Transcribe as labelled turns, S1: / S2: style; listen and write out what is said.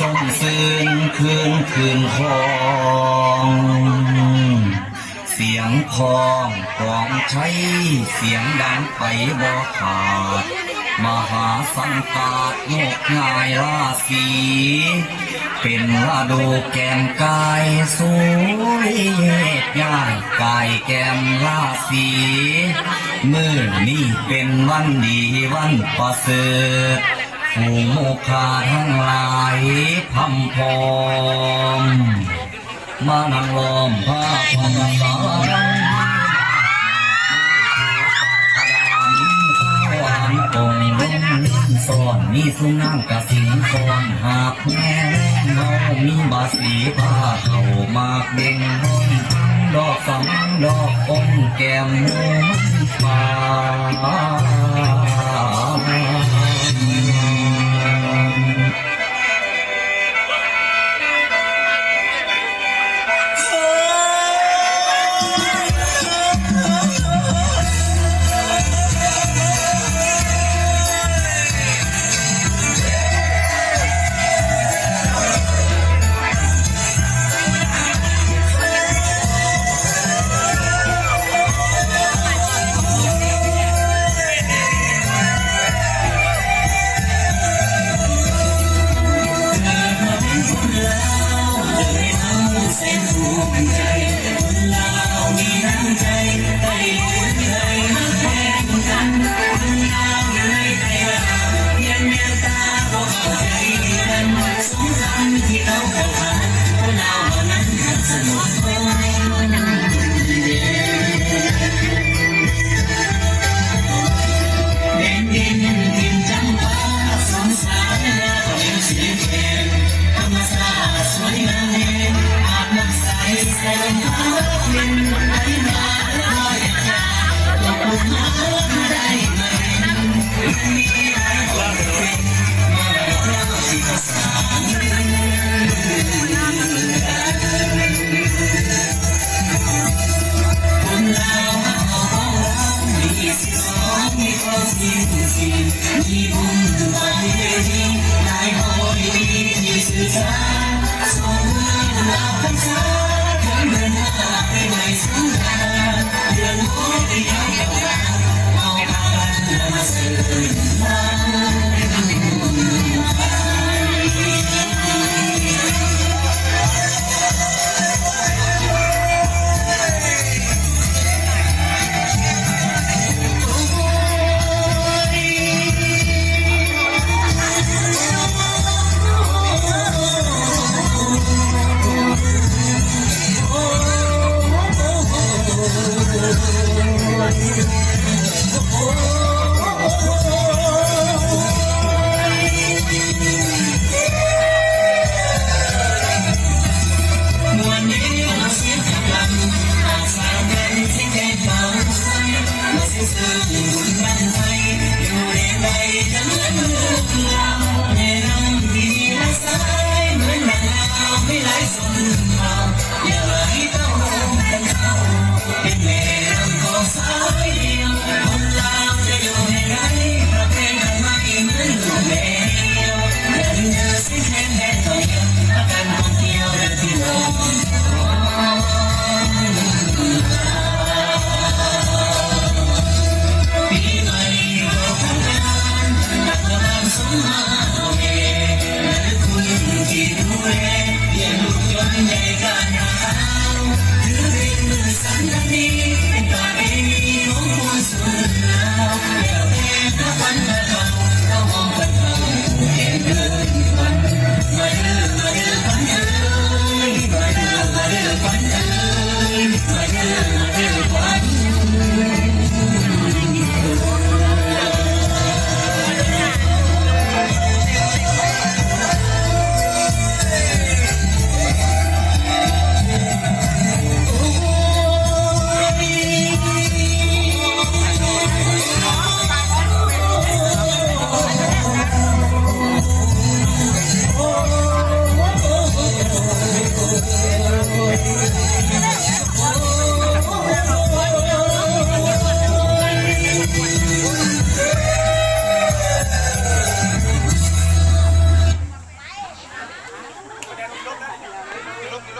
S1: ส่งซื่นคืนคองเสียงคองของใช้เสียงดังไปบ่ขาดมหาสังกาดโยกง่ายราศีเป็นราดูแก้มกายสวยย่ายกายแก้มราศีมื้อนี้เป็นวันดีวันประเสริฐผู้โมฆะทั้งหลายพำพร้อมมานั่งล้อมพระพรสารังองค์ลงสอนมีสุนังกะสิงสอนหากแม่เมามีบาสีผ้าเขามากเบ่งห้องดอกสำดอกองแก้มมูป่า
S2: มีบุญบารมี